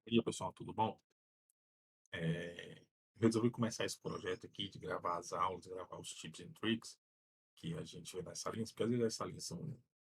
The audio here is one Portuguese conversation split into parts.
E aí, pessoal, tudo bom? Eu resolvi começar esse projeto aqui de gravar as aulas, gravar os tips and tricks que a gente vê nas salinhas, porque às vezes as salinhas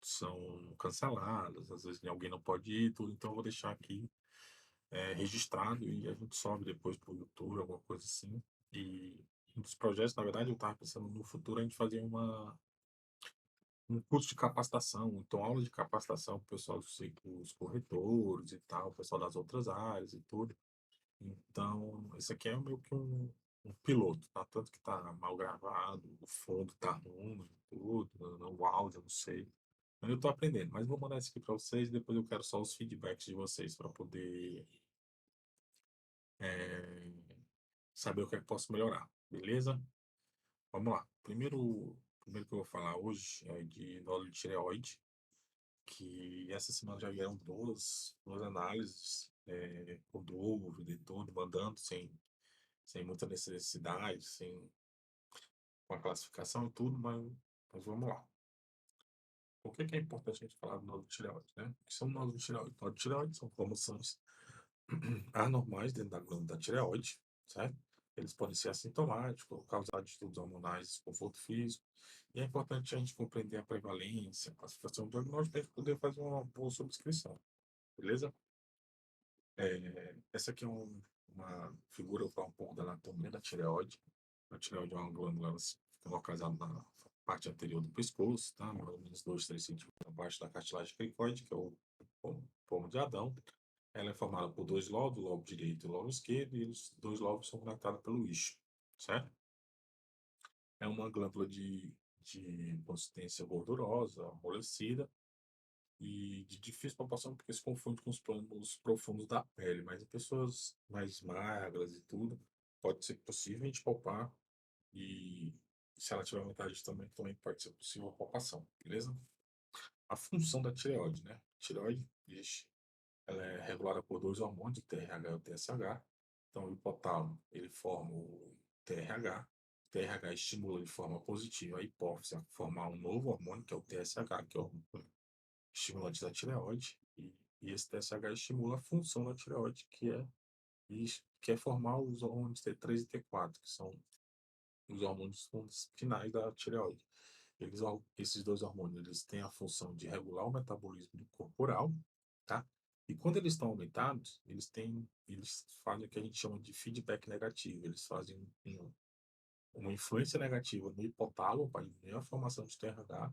são canceladas, às vezes alguém não pode ir, tudo, então eu vou deixar aqui registrado e a gente sobe depois para o YouTube, alguma coisa assim. E um dos projetos, na verdade, eu estava pensando no futuro a gente fazer um curso de capacitação, então aula de capacitação para o pessoal, os corretores e tal, o pessoal das outras áreas e tudo. Então, esse aqui é meio que um piloto, tá? Tanto que tá mal gravado, o fundo tá ruim, tudo, o áudio, eu não sei. Mas eu tô aprendendo, mas vou mandar isso aqui para vocês, depois eu quero só os feedbacks de vocês para poder eh, saber o que é que posso melhorar, beleza? Vamos lá. Primeiro que eu vou falar hoje é de nódulo de tireoide, que essa semana já vieram duas análises, com dúvida e tudo, mandando sem muita necessidade, sem com a classificação e tudo, mas vamos lá. Por que é importante a gente falar do nódulo de tireoide, né? O que são nódulos de tireoide? Nódulos de tireoide são cromossomos anormais dentro da glândula da tireoide, certo? Eles podem ser assintomáticos, causar distúrbios hormonais, desconforto físico. E é importante a gente compreender a prevalência, a classificação do diagnóstico para a gente poder fazer uma boa subscrição, beleza? Essa aqui é uma figura para um pouco da anatomia da tireoide. A tireoide é uma glândula, ela fica localizada na parte anterior do pescoço, tá? Mais ou menos 2, 3 centímetros abaixo da cartilagem cricoide, que é o pomo de Adão. Ela é formada por dois lobos, o lobo direito e o lobo esquerdo, e os dois lobos são conectados pelo isquio, certo? É uma glândula de consistência gordurosa, amolecida, e de difícil proporção porque se confunde com os planos profundos da pele, mas em pessoas mais magras e tudo, pode ser possível a gente palpar e se ela tiver vontade também pode ser possível a palpação, beleza? A função da tireoide, né? Tireoide, ixi, ela é regulada por dois hormônios, o TRH e o TSH. Então, o hipotálamo, ele forma o TRH. O TRH estimula de forma positiva a hipófise a formar um novo hormônio, que é o TSH, que é o hormônio estimulante da tireoide, e esse TSH estimula a função da tireoide, que é formar os hormônios T3 e T4, que são os hormônios finais da tireoide. Esses dois hormônios eles têm a função de regular o metabolismo corporal, tá? E quando eles estão aumentados, eles fazem o que a gente chama de feedback negativo. Eles fazem uma influência negativa no hipotálamo para diminuir a formação de TRH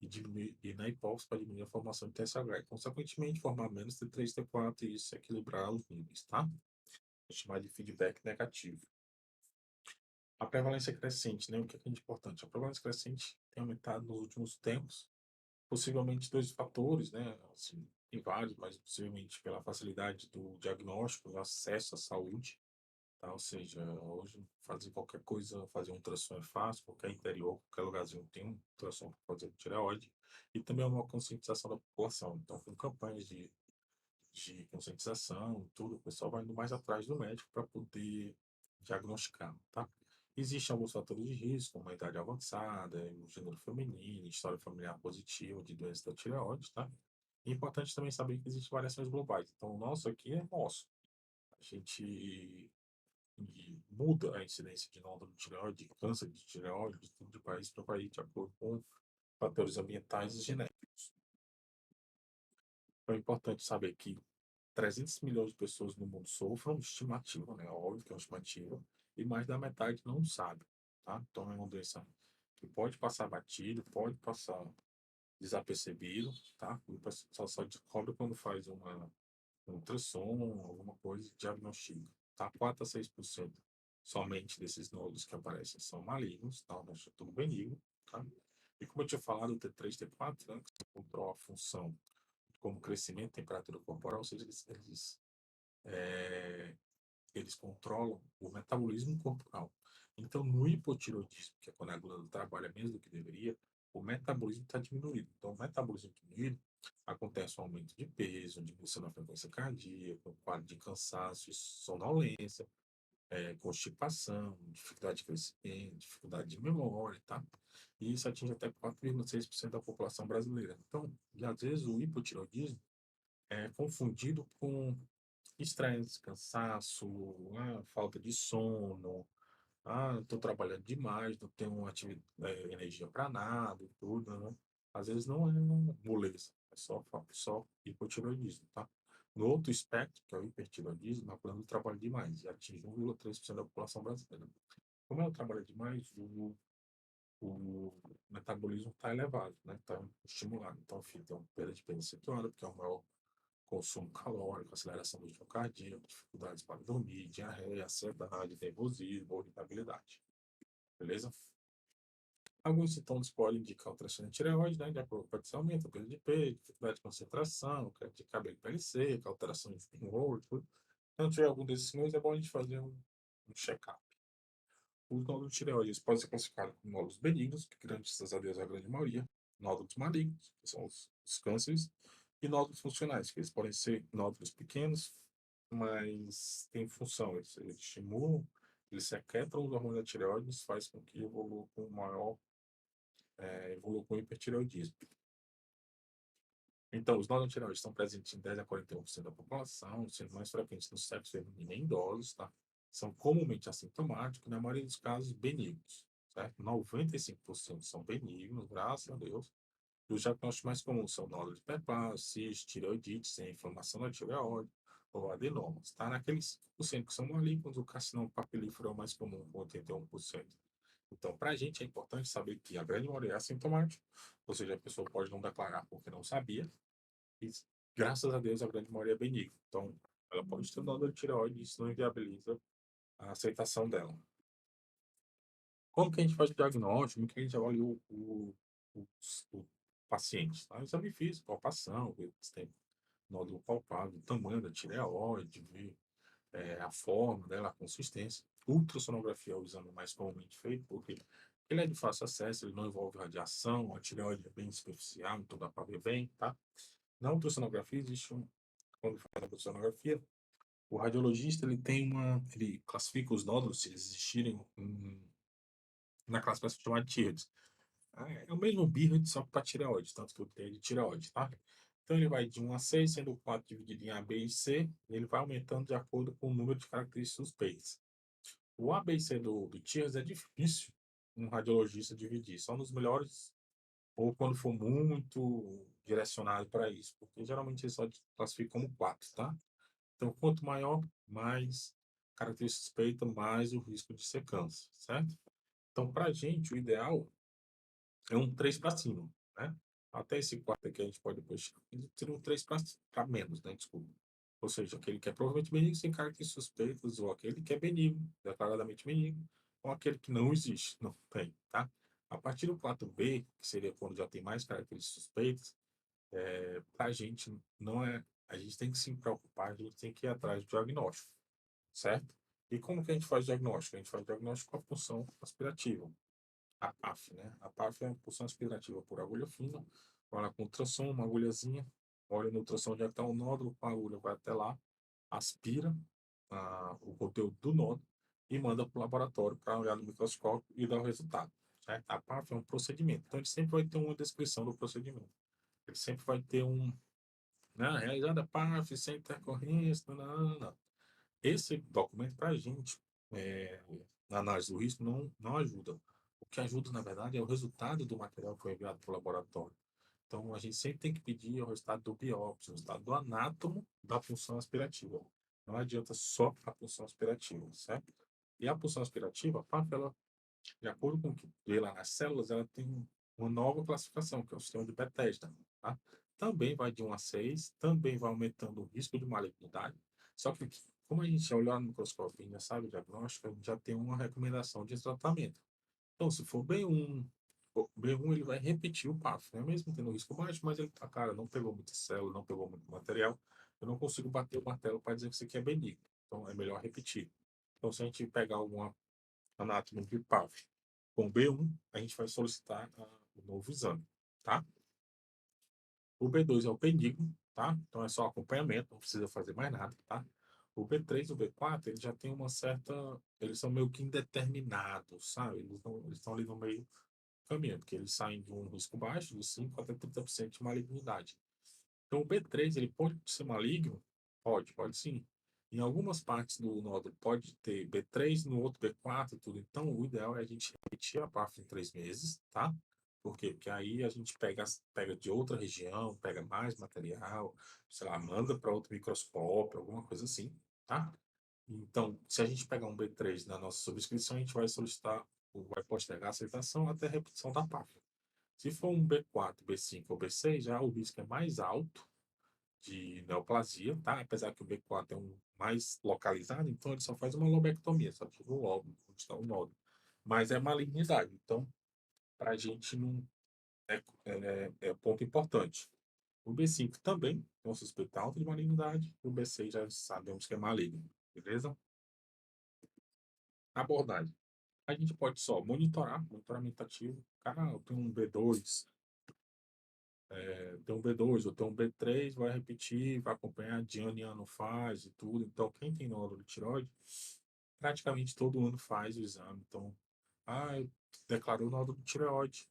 e na hipófise para diminuir a formação de TSH. E, consequentemente, formar menos T3 e T4 e isso equilibrar os níveis, tá? É chamado de feedback negativo. A prevalência crescente, né? O que é importante? A prevalência crescente tem aumentado nos últimos tempos, possivelmente dois fatores, né? Assim, tem vários, mas possivelmente pela facilidade do diagnóstico, do acesso à saúde, tá? Ou seja, hoje fazer qualquer coisa, fazer um ultrassom é fácil, qualquer interior, qualquer lugarzinho tem um ultrassom para fazer tireoide, e também uma conscientização da população. Então, com campanhas de conscientização, tudo, o pessoal vai indo mais atrás do médico para poder diagnosticar, tá? Existem alguns fatores de risco, como a idade avançada, o gênero feminino, história familiar positiva de doença da tireoide, tá? E é importante também saber que existem variações globais. Então, o nosso aqui é nosso. A gente muda a incidência de nódulo de tireoide, de câncer de tireoide, de tudo de país para país, de acordo com fatores ambientais e genéticos. Então, é importante saber que 300 milhões de pessoas no mundo sofram, estimativa, né? Óbvio que é uma estimativa, e mais da metade não sabe, tá? Então é uma doença que pode passar batido, pode passar desapercebido, tá? O pessoal só descobre quando faz um ultrassom, alguma coisa, e diagnostica, tá? 4 a 6% somente desses nódulos que aparecem são malignos, tá? O resto é tudo benigno, tá? E como eu tinha falado, o T3, T4, né, que controla a função como crescimento, temperatura corporal, ou seja, eh, eles controlam o metabolismo corporal. Então, no hipotireoidismo, que é quando a glândula trabalha menos do que deveria, o metabolismo está diminuído. Então, o metabolismo diminuído, acontece um aumento de peso, diminuição da frequência cardíaca, um quadro de cansaço, sonolência, constipação, dificuldade de crescimento, dificuldade de memória, tá? E isso atinge até 4,6% da população brasileira. Então, e às vezes o hipotireoidismo é confundido com estresse, cansaço, falta de sono, estou trabalhando demais, não tenho energia para nada e tudo, né? Às vezes não é moleza, é só hipotireoidismo, tá? No outro espectro, que é o hipertireoidismo, nós falamos do trabalho demais, e atinge 1,3% da população brasileira. Como ela trabalha demais, o metabolismo está elevado, né? Está estimulado. Então, fica uma perda de peso acentuada, porque é o maior consumo calórico, aceleração do ritmo cardíaco, dificuldades para dormir, diarreia, ansiedade, nervosismo, irritabilidade. Beleza? Alguns sintomas podem indicar alteração de tireoide, né? De acordo com a aumento, perda de peso, dificuldade de concentração, queda de cabelo e pele seca, alteração de humor, tudo. Se não tiver algum desses sinais, é bom a gente fazer um check-up. Os nódulos tireoides podem ser classificados como nódulos benignos, que graças a Deus é a grande maioria, nódulos malignos, que são os cânceres, e nódulos funcionais, que eles podem ser nódulos pequenos, mas têm função, eles estimulam, eles secretam os hormônios da tireoide, isso faz com que evolua com maior, evolua com hipertireoidismo. Então, os nódulos tireoides estão presentes em 10 a 41% da população, sendo mais frequentes no sexo feminino e em idosos, tá? São comumente assintomáticos, na maioria dos casos, benignos, certo? 95% são benignos, graças a Deus. E os diagnósticos mais comuns são nódulo de Peplau, cisto, tireoidite, sem inflamação da tireoide, ou adenomas, tá? Naqueles 5% que são malignos, o carcinoma papilífero é o mais comum, com 81%. Então, para a gente é importante saber que a grande maioria é assintomática, ou seja, a pessoa pode não declarar porque não sabia, e graças a Deus a grande maioria é benigna. Então, ela pode ter um nódulo de tireoide e isso não inviabiliza a aceitação dela. Como que a gente faz o diagnóstico? Como que a gente avalia o paciente? Tá? Exame físico, palpação, ver se tem nódulo palpável, o tamanho da tireoide, ver a forma dela, a consistência. Ultrassonografia é o exame mais comumente feito, porque ele é de fácil acesso, ele não envolve radiação, a tireoide é bem superficial, então dá para ver bem, tá? Na ultrassonografia existe quando faz a ultrassonografia, o radiologista ele classifica os nódulos, se eles existirem, na classificação chamada TIRDS. É o mesmo BIRD, só para tireoide, tanto que eu tenho de tireoide, tá? Então ele vai de 1 a 6, sendo o 4 dividido em A, B e C, e ele vai aumentando de acordo com o número de características suspeitas. O A, B e C do TIRDS é difícil um radiologista dividir, só nos melhores, ou quando for muito direcionado para isso, porque geralmente ele só classifica como 4, tá? Então, quanto maior, mais característica suspeita, mais o risco de ser câncer, certo? Então, para a gente, o ideal é um 3 para cima, né? Até esse 4 aqui a gente pode depois ter um 3 para menos, né? Desculpa. Ou seja, aquele que é provavelmente benigno sem características suspeitas, ou aquele que é benigno, declaradamente benigno, ou aquele que não existe, não tem, tá? A partir do 4B, que seria quando já tem mais características suspeitas, para a gente não é. A gente tem que se preocupar, a gente tem que ir atrás do diagnóstico, certo? E como que a gente faz o diagnóstico? A gente faz o diagnóstico com a punção aspirativa, a PAF, né? A PAF é a punção aspirativa por agulha fina, olha com ultrassom, uma agulhazinha, olha no ultrassom onde está o nódulo, a agulha vai até lá, aspira o conteúdo do nódulo e manda para o laboratório para olhar no microscópio e dar o resultado. Certo? A PAF é um procedimento, então ele sempre vai ter uma descrição do procedimento. Ele sempre vai ter realizada a PAF, sem intercorrência, não. Esse documento, para a gente, na análise do risco, não ajuda. O que ajuda, na verdade, é o resultado do material que foi enviado para o laboratório. Então, a gente sempre tem que pedir o resultado do biópsia, o resultado do anátomo da punção aspirativa. Não adianta só a punção aspirativa, certo? E a punção aspirativa, a PAF, ela, de acordo com o que vê lá nas células, ela tem uma nova classificação, que é o sistema de Bethesda, tá? Também vai de 1 a 6, também vai aumentando o risco de malignidade, só que como a gente olhar no microscópio e já sabe o diagnóstico, a gente já tem uma recomendação de tratamento. Então, se for B1 ele vai repetir o PAF, né? Mesmo tendo risco baixo, mas ele, cara, não pegou muita célula, não pegou muito material, eu não consigo bater o martelo para dizer que isso aqui é benigno. Então, é melhor repetir. Então, se a gente pegar alguma anátomo de PAF com B1, a gente vai solicitar o novo exame, tá? O B2 é o benigno, tá? Então, é só acompanhamento, não precisa fazer mais nada, tá? O B3 e o B4, eles já têm uma certa... Eles são meio que indeterminados, sabe? Eles estão ali no meio caminho, porque eles saem de um risco baixo, de 5 até 30% de malignidade. Então, o B3, ele pode ser maligno? Pode sim. Em algumas partes do nódulo pode ter B3, no outro B4, tudo. Então, o ideal é a gente repetir a PAF em 3 meses, tá? Por quê? Porque aí a gente pega de outra região, pega mais material, sei lá, manda para outro microscópio, alguma coisa assim, tá? Então, se a gente pegar um B3 na nossa subscrição, a gente vai solicitar, ou vai postergar a aceitação até a repetição da PAF. Se for um B4, B5 ou B6, já o risco é mais alto de neoplasia, tá? Apesar que o B4 é um mais localizado, então ele só faz uma lobectomia, só tira o lobo, onde está o nódulo. Mas é malignidade, então para a gente não é ponto importante. O B5 também é um suspeito alto de malignidade, o B6 já sabemos que é maligno, beleza? Abordagem. A gente pode só monitorar, monitoramento ativo. Cara, eu tenho um B2, tem um B2, eu tenho um B3, vai repetir, vai acompanhar de ano em ano faz e tudo. Então, quem tem nódulo de tireoide, praticamente todo ano faz o exame. Então, eu declarou nódulo de tireoide.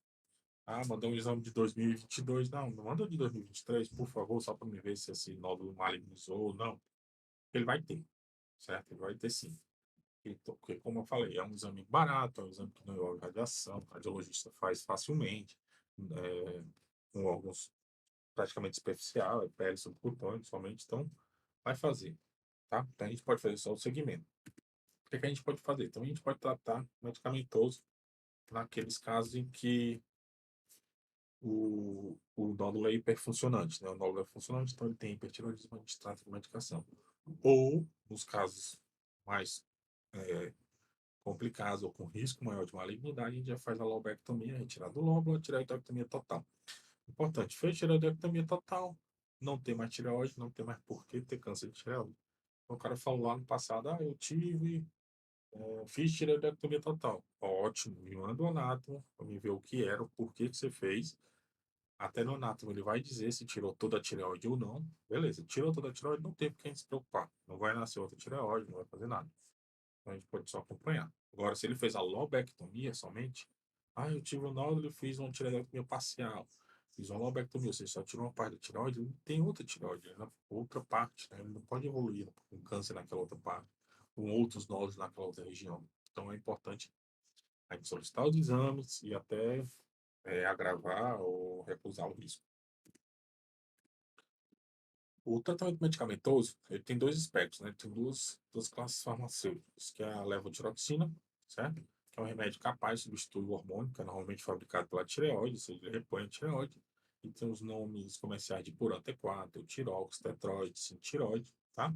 Mandou um exame de 2022. Não, não manda de 2023, por favor, só para me ver se esse nódulo malignizou ou não. Ele vai ter, certo? Ele vai ter sim. Então, porque, como eu falei, é um exame barato, é um exame que não envolve radiação, o radiologista faz facilmente, é, com órgãos praticamente superficial, é pele subcutânea somente, então vai fazer, tá? Então a gente pode fazer só o segmento. O que, é que a gente pode fazer? Então a gente pode tratar medicamentoso naqueles casos em que o nódulo é hiperfuncionante, né? O nódulo é funcionante, então ele tem hipertiroidismo, a gente trata com medicação. Ou, nos casos mais complicados ou com risco maior de malignidade, a gente já faz a lobectomia, retirar do lóbulo, a tireoidectomia total. Importante, fez tireoidectomia total, não tem mais tireoide, não tem mais por que ter câncer de tireoide. O cara falou lá no passado, eu tive, fiz tireoidectomia total. Ótimo, me manda o anátomo, para me ver o que era, o porquê que você fez. Até no anátomo ele vai dizer se tirou toda a tireoide ou não. Beleza, tirou toda a tireoide, não tem por que a gente se preocupar. Não vai nascer outra tireoide, não vai fazer nada. Então a gente pode só acompanhar. Agora, se ele fez a lobectomia somente, eu tive um nódulo e fiz uma tireoidectomia parcial. Fiz uma lobectomia, ou seja, só tirou uma parte da tireoide, ele tem outra tireoide, na outra parte, né? Ele não pode evoluir com câncer naquela outra parte, com outros nódulos naquela outra região. Então é importante a gente solicitar os exames e até agravar ou recusar o risco. O tratamento medicamentoso, ele tem dois aspectos, né? Tem duas classes farmacêuticas, que é a levotiroxina, certo? Que é um remédio capaz de substituir o hormônio, que é normalmente fabricado pela tireoide, ou seja, ele repõe a tireoide. E tem os nomes comerciais de Puran T4, Tirox, Tetroid, Sintiroide, tá?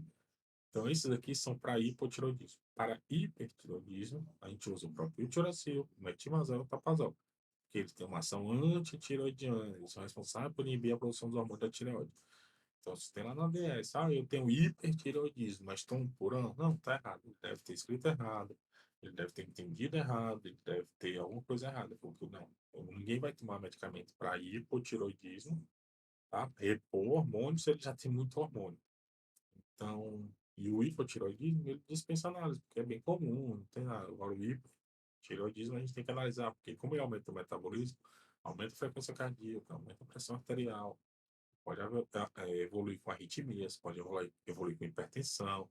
Então, esses aqui são para hipotiroidismo. Para hipertiroidismo, a gente usa o próprio Tiracil, o metimazol e o tapazol, porque eles têm uma ação antitiroidiana, eles são responsáveis por inibir a produção dos hormônios da tireoide. Então, se tem lá na ADS, eu tenho hipertireoidismo, mas estou por ano. Não, tá errado. Ele deve ter escrito errado, ele deve ter entendido errado, ele deve ter alguma coisa errada. Porque não, ninguém vai tomar medicamento para hipotireoidismo, tá? Repor hormônio se ele já tem muito hormônio. Então, e o hipotireoidismo, ele dispensa análise, porque é bem comum, não tem nada. Agora, o hipotireoidismo a gente tem que analisar, porque como ele aumenta o metabolismo, aumenta a frequência cardíaca, aumenta a pressão arterial, pode evoluir com arritmias, pode evoluir com hipertensão,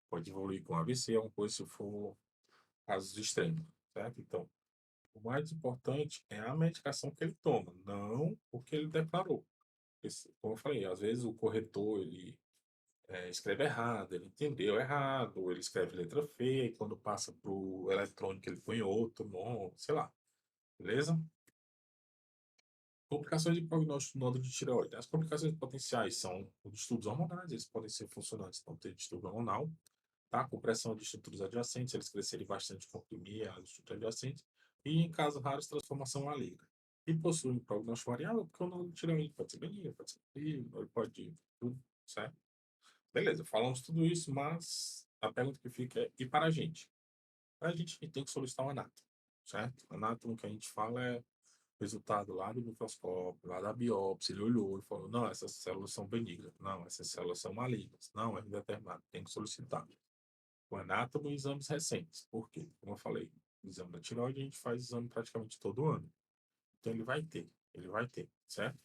pode evoluir com AVC, alguma coisa se for casos extremos, certo? Então, o mais importante é a medicação que ele toma, não o que ele declarou. Como eu falei, às vezes o corretor ele escreve errado, ele entendeu errado, ele escreve letra feia e quando passa para o eletrônico ele põe outro nome, sei lá, beleza? Complicações de prognóstico do nódulo de tireoide. As complicações potenciais são os distúrbios hormonais, eles podem ser funcionantes, então ter distúrbio hormonal, tá? Compressão de estruturas adjacentes, eles crescerem bastante, comprimir as estruturas adjacentes, e em casos raros, transformação maligna. E possuem prognóstico variável, porque o nódulo de tireoide pode ser benigno, pode ser maligno, ele pode tudo, certo? Beleza, falamos tudo isso, mas a pergunta que fica é, e para a gente? Para a gente tem que solicitar um anátomo, certo? Anátomo que a gente fala é resultado lá do microscópio, lá da biópsia, ele olhou e falou, não, essas células são benignas, não, essas células são malignas, não, é indeterminado, tem que solicitar. O anátomo e exames recentes, por quê? Como eu falei, o exame da tireoide a gente faz exame praticamente todo ano, então ele vai ter, certo?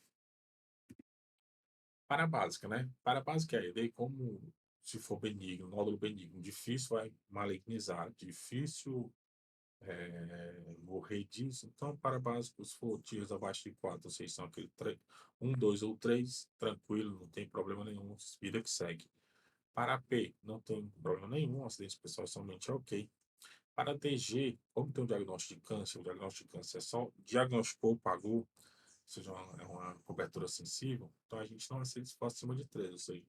Para a básica, né? Para a básica é, daí como se for benigno, nódulo benigno, difícil vai malignizar, difícil morrer disso. Então, para básico, se for tiros abaixo de 4 vocês são aquele 1, 2 ou 3 tranquilo, não tem problema nenhum, vida que segue. Para P, não tem problema nenhum, acidentes pessoais somente ok. Para DG, como tem um diagnóstico de câncer, o diagnóstico de câncer é só diagnosticou, pagou, ou seja, é uma cobertura sensível, então a gente não aceita se for acima de 3, ou seja,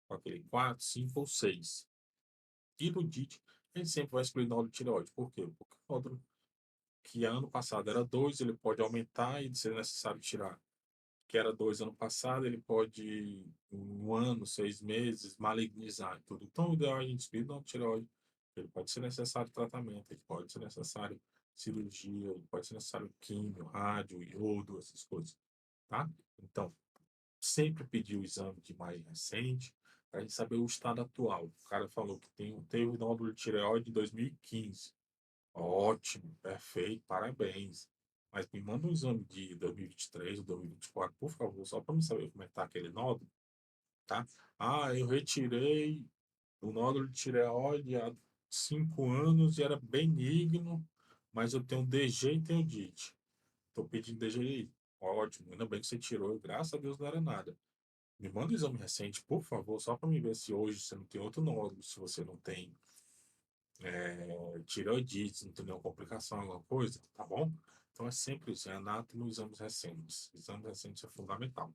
com aquele 4, 5 ou 6. E no DIT, a gente sempre vai excluir nódulo de tireoide. Por quê? Porque o nódulo que ano passado era 2, ele pode aumentar e ser necessário tirar. Que era 2 ano passado, ele pode, em 1 ano, 6 meses, malignizar e tudo. Então, o ideal é a gente excluir nódulo de tireoide. Ele pode ser necessário tratamento, ele pode ser necessário cirurgia, ele pode ser necessário químio, rádio, iodo, essas coisas, tá? Então, sempre pedir o exame de mais recente para a gente saber o estado atual. O cara falou que teve nódulo de tireoide em 2015. Ótimo, perfeito, parabéns. Mas me manda um exame de 2023 ou 2024, por favor, só para me saber como é que tá aquele nódulo, tá? Ah, eu retirei o nódulo de tireoide há 5 anos e era benigno, mas eu tenho DG e tenho DIT. Estou pedindo DGI. Ótimo, ainda bem que você tirou, graças a Deus não era nada. Me manda um exame recente, por favor, só para me ver se hoje você não tem outro nódulo, se você não tem tireoidite, se não tem nenhuma complicação, alguma coisa, tá bom? Então é sempre isso, é anátomo e exames recentes. Exames recentes é fundamental.